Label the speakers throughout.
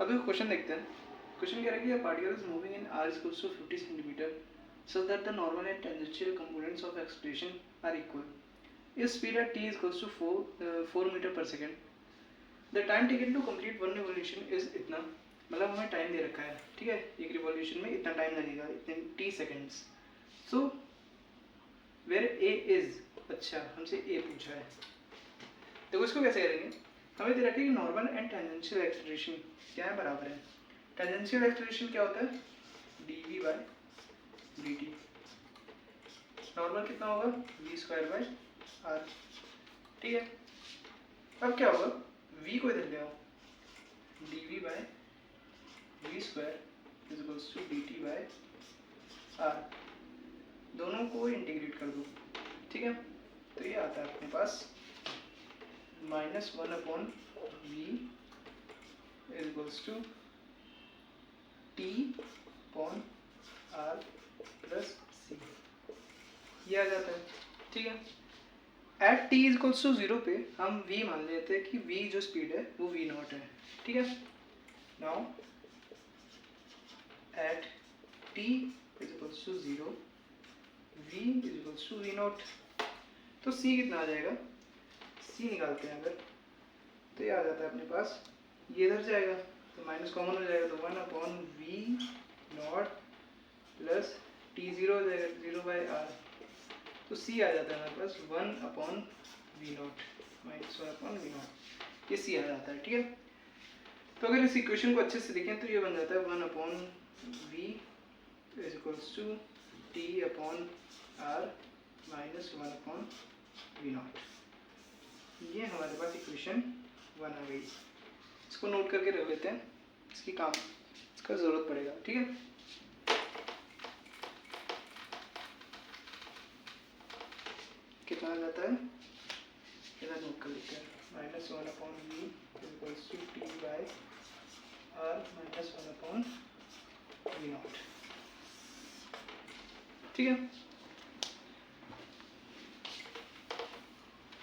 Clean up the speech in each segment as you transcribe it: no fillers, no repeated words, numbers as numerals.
Speaker 1: अब एक क्वेश्चन देखते हैं। क्वेश्चन कह रहा है कि a particle is moving in r is equals to 50 centimeter such that the normal and tangential components of acceleration are equal. If speed at t is equals to 4 meter per second, the time taken to complete one revolution is इतना, मतलब हमें time दे रखा है, ठीक है, एक revolution में इतना टाइम लगेगा, इतने t seconds. So where a is, अच्छा हमसे a पूछा है, देखो इसको कैसे करेंगे। हमें दे रखा है कि नॉर्मल एंड टेंजेंशियल एक्सेलरेशन क्या है, बराबर है। टेंजेंशियल एक्सेलरेशन क्या होता है, dv बाय dt। नॉर्मल कितना होगा, v स्क्वायर बाय r, ठीक है। अब क्या होगा, v को इधर ले आओ, dv by v square is equals to dt by r, दोनों को इंटीग्रेट कर दो, ठीक है। तो ये आता है अपने पास -1/v is equals to t upon r plus c, ये आ जाता है, ठीक है। At t is equals to 0 पे हम v मान लेते हैं कि v जो स्पीड है वो v नॉट है, ठीक है। Now at t is equals to 0 v is equals to v not, तो c कितना आ जाएगा, c निकालते हैं अगर, तो ये आ जाता है अपने पास, ये इधर जाएगा तो माइनस कॉमन हो जाएगा, तो 1/v नॉट प्लस t0 हो जाएगा 0/r, तो c आ जाता है हमारे पास 1/v not minus 1/v not, ये c आ जाता है, ठीक है। तो अगर इस इक्वेशन को अच्छे से देखें तो ये बन जाता है 1/v is equals to t/r minus 1/v not, ये हमारे पास इक्वेशन 1 आ गई। इसको नोट करके रख लेते हैं, इसकी काम इसका ज़रूरत पड़ेगा, ठीक है। कितना आ जाता है, इधर नोट कर लेते हैं, -1/v is equals to t/r minus 1/v not, ठीक है।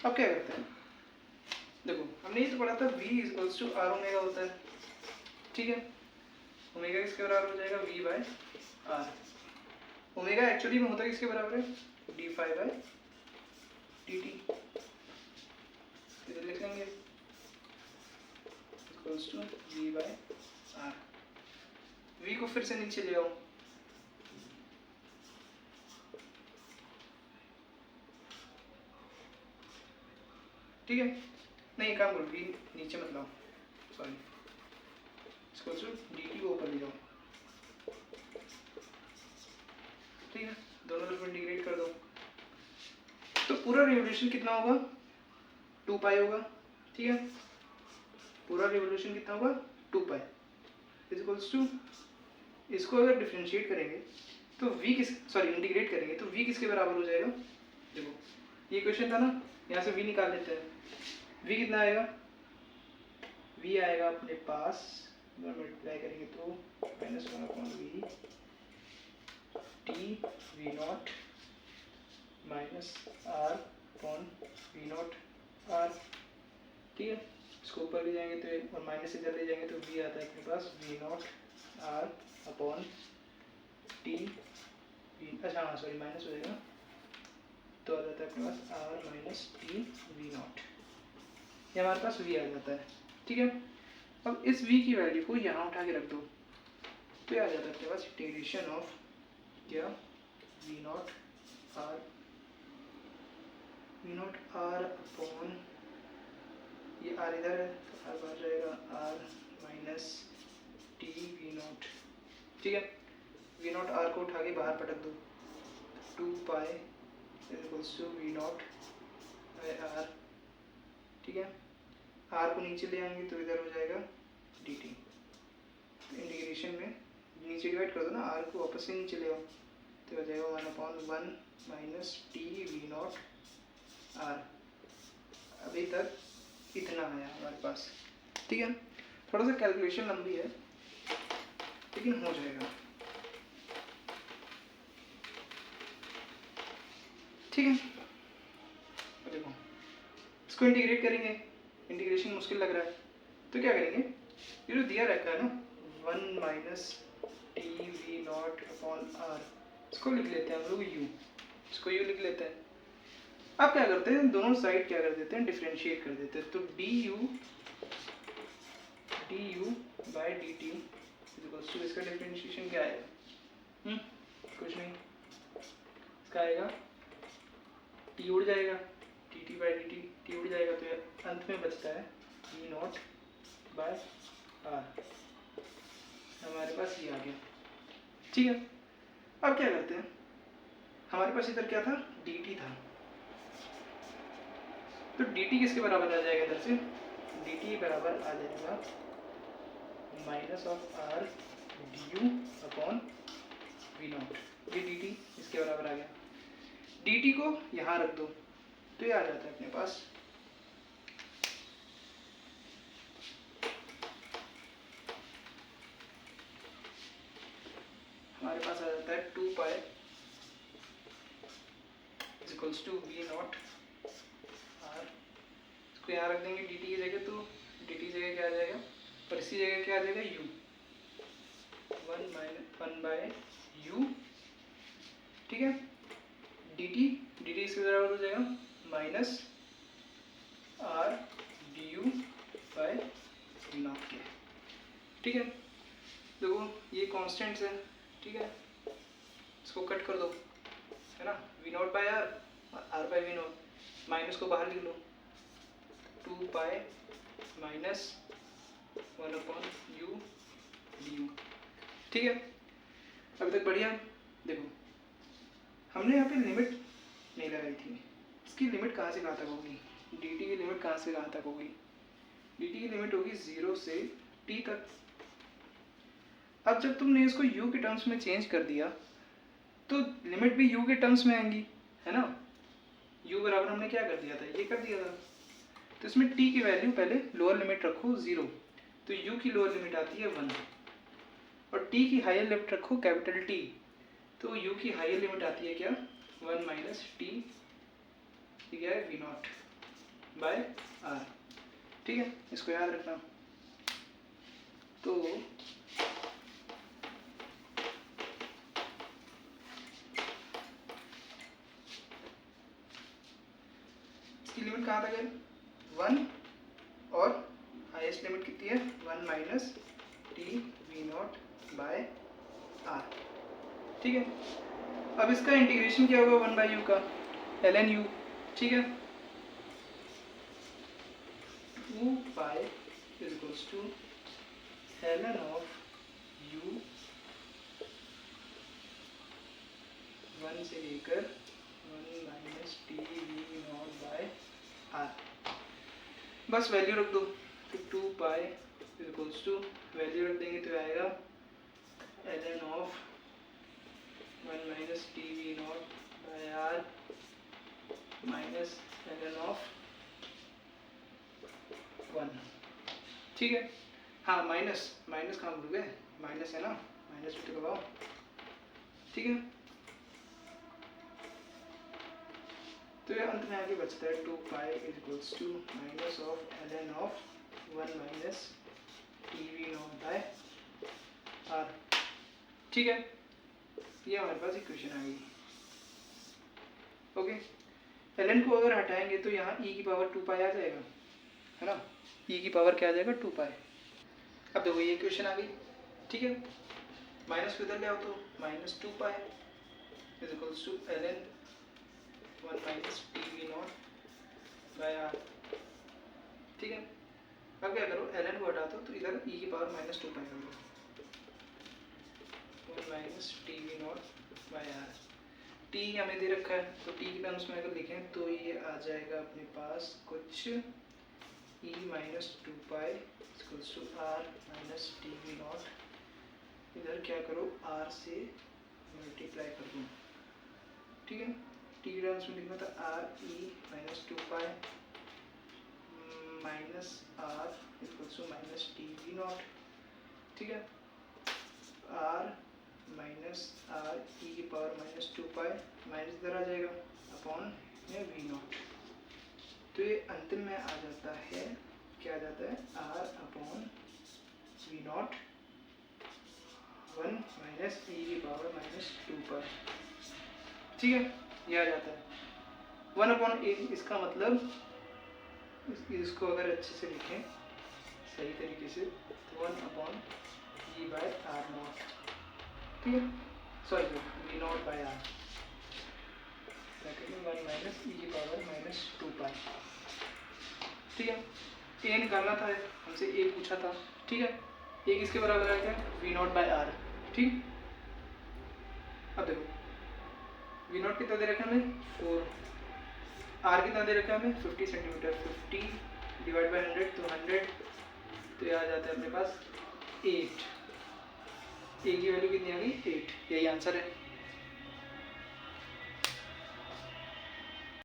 Speaker 1: अब क्या करते हैं, देखो हमने ये तो पढ़ा था v is equals to r omega होता है, ठीक है। ओमेगा किसके बराबर हो जाएगा, v by r। Omega actually में होता है किसके बराबर है, d फाई बाय dt, इधर लिख लेंगे equals to v by r। v को फिर से नीचे ले आओ, ठीक है। नहीं काम करो, v नीचे मत लाओ, सॉरी, इक्वल्स टू dt को ऊपर ले जाओ, ठीक है। दोनों तरफ इंटीग्रेट कर दो, तो पूरा रिवोल्यूशन कितना होगा, 2 पाई होगा, ठीक है। पूरा रिवोल्यूशन कितना होगा, 2 पाई इज इक्वल्स टू, इसको अगर डिफरेंशिएट करेंगे तो v किस, सॉरी इंटीग्रेट करेंगे तो v किसके बराबर हो जाएगा, देखो ये क्वेश्चन था ना, यहाँ से v निकाल लेते हैं। v कितना आएगा, v आएगा अपने पास, मल्टीप्लाई करेंगे तो -1/v t v not minus r/v not r, ठीक है। इसको ऊपर ले जाएंगे तो और माइनस इधर ले जाएंगे तो v आता है अपने पास v not r upon t v, अच्छा हाँ सॉरी माइनस हो जाएगा, तो आ जाता है अपने पास r minus t v not, ये हमारे पास v आ जाता है, ठीक है। अब इस v की वैल्यू को यहाँ उठा के रख दो, तो ये आ जाता है अपने पास इंटीग्रेशन ऑफ क्या, v नॉट r अपॉन, ये r इधर है तो r बाहर जाएगा r minus t v not, ठीक है। v नॉट r को उठा के बाहर पटक दो, 2 pi equals to v not by r, ठीक है। r को नीचे ले आएंगे तो इधर हो जाएगा dt, तो इंटीग्रेशन में नीचे डिवाइड कर दो ना, r को वापस से नीचे ले आओ तो हो जाएगा 1/1 minus t v not r। अभी तक इतना आया हमारे पास, ठीक है। थोड़ा सा कैलकुलेशन लंबी है लेकिन हो जाएगा, ठीक है। देखो इसको इंटीग्रेट करेंगे, इंटीग्रेशन मुश्किल लग रहा है तो क्या करेंगे, ये जो दिया रखा है ना 1 minus T V not upon R, इसको लिख लेते हैं हम लोग यू, इसको यू लिख लेते हैं। अब क्या करते हैं, दोनों साइड क्या कर देते हैं, डिफ्रेंशिएट कर देते हैं। तो D you by D T इसका डिफ्रेंशिएशन क्या आएगा, कुछ नहीं, इसका आएगा टी उड़ जाएगा, T T by D T, T उड़ जाएगा तो अंत में बचता है वी नॉट बाय आर। हमारे पास ये आ गया, ठीक है। अब क्या करते हैं, हमारे पास इधर क्या था, डी टी था, तो डी टी किसके बराबर आ जाएगा, इधर से डी टी बराबर आ जाएगा minus of R D U upon V not. ये डी टी इसके बराबर आ गया, डी टी को यहाँ रख दो तो ये आ जाता है अपने पास हमारे पास आ जाता है 2 pi equals to V not R. इसको यहाँ रख देंगे डी टी की जगह, तो डी टी जगह क्या आ जाएगा, और इसी जगह क्या आ जाएगा यू, 1 बाय यू, ठीक है। डी टी इसके बराबर हो जाएगा minus R D U by V not के, ठीक है। देखो ये कॉन्स्टेंट्स है, ठीक है, इसको कट कर दो, है ना, V not by R, R by V not, minus को बाहर लिख लो, 2 pi minus 1 upon U D U, ठीक है। अभी तक बढ़िया। देखो हमने यहाँ पे लिमिट नहीं लगाई थी, इसकी लिमिट कहाँ से कहाँ तक होगी, डी टी की लिमिट कहाँ से कहाँ तक होगी, डी टी की लिमिट होगी 0 से t तक। अब जब तुमने इसको u के टर्म्स में चेंज कर दिया तो लिमिट भी u के टर्म्स में आएंगी, है ना। u बराबर हमने क्या कर दिया था, ये कर दिया था, तो इसमें t की वैल्यू पहले लोअर लिमिट रखो 0, तो u की लोअर लिमिट आती है 1, और t की हायर लिमिट रखो कैपिटल T, तो u की हायर लिमिट आती है क्या, 1 माइनस टी, ठीक है, वी नॉट बाय आर, ठीक है, इसको याद रखना। तो इसकी लिमिट कहाँ तक है, 1, और हाईएस्ट लिमिट कितनी है, 1 minus T V not by R, ठीक है। अब इसका इंटीग्रेशन क्या होगा 1 बाई यू का, ln u, ठीक है, 2 pi is equals to ln of u 1 से लेकर 1 minus T V not by R, बस वैल्यू रख दो, तो 2 pi is equals to value रख देंगे तो आएगा ln of 1 minus T V not by R minus ln of 1, ठीक है। हाँ माइनस कहाँ भूल गए, माइनस है ना, माइनस भी तो लगाओ, ठीक है। तो ये अंत में आगे बचता है 2 pi is equals to minus of ln of 1 minus T V not by R, ठीक है। ये हमारे पास इक्वेशन आ गई, ओके। ln को अगर हटाएंगे तो यहाँ e की पावर 2 पाई आ जाएगा, है ना, e की पावर क्या आ जाएगा 2 पाई। अब देखो ये इक्वेशन आ गई, ठीक है, माइनस को इधर ले आओ तो minus 2 pi is equals to ln 1 minus T V not by R, ठीक है। अब क्या करो, ln को हटा दो तो इधर e की पावर माइनस 2 पाई कर दो, 1 minus T V not by R, t हमें दे रखा है तो t के टर्म्स में अगर लिखें तो ये आ जाएगा अपने पास कुछ e minus 2 pi equals to R minus T V not, इधर क्या करो r से मल्टीप्लाई कर दो, ठीक है। t के टर्म्स में लिखना था R e minus 2 pi minus R equals to minus T V naught, ठीक है, r माइनस आर ई की पावर माइनस 2 पाई, माइनस इधर आ जाएगा अपॉन में वी नॉट, तो ये अंतिम में आ जाता है, क्या आ जाता है, r अपॉन नॉट 1 माइनस ई की पावर माइनस 2 पर। ठीक है, ये आ जाता है 1/a। इसका मतलब इसको अगर अच्छे से लिखें सही तरीके से तो 1/e/r0। ठीक है, सॉरी v0/r ब्रैकेट में 1 माइनस ई की पावर माइनस 2 पाई। ठीक है, ए निकालना था, हमसे ए पूछा था। ठीक है, ए किसके बराबर आ गया v0/r। ठीक, अब देखो v0 कितना दे रखा है हमें 4, r कितना दे रखा है हमें 50 सेंटीमीटर। 50 डिवाइड बाई 100 तो 100, तो ये आ जाता है अपने पास 8। ए की वैल्यू कितनी आ गई 8, यही आंसर है।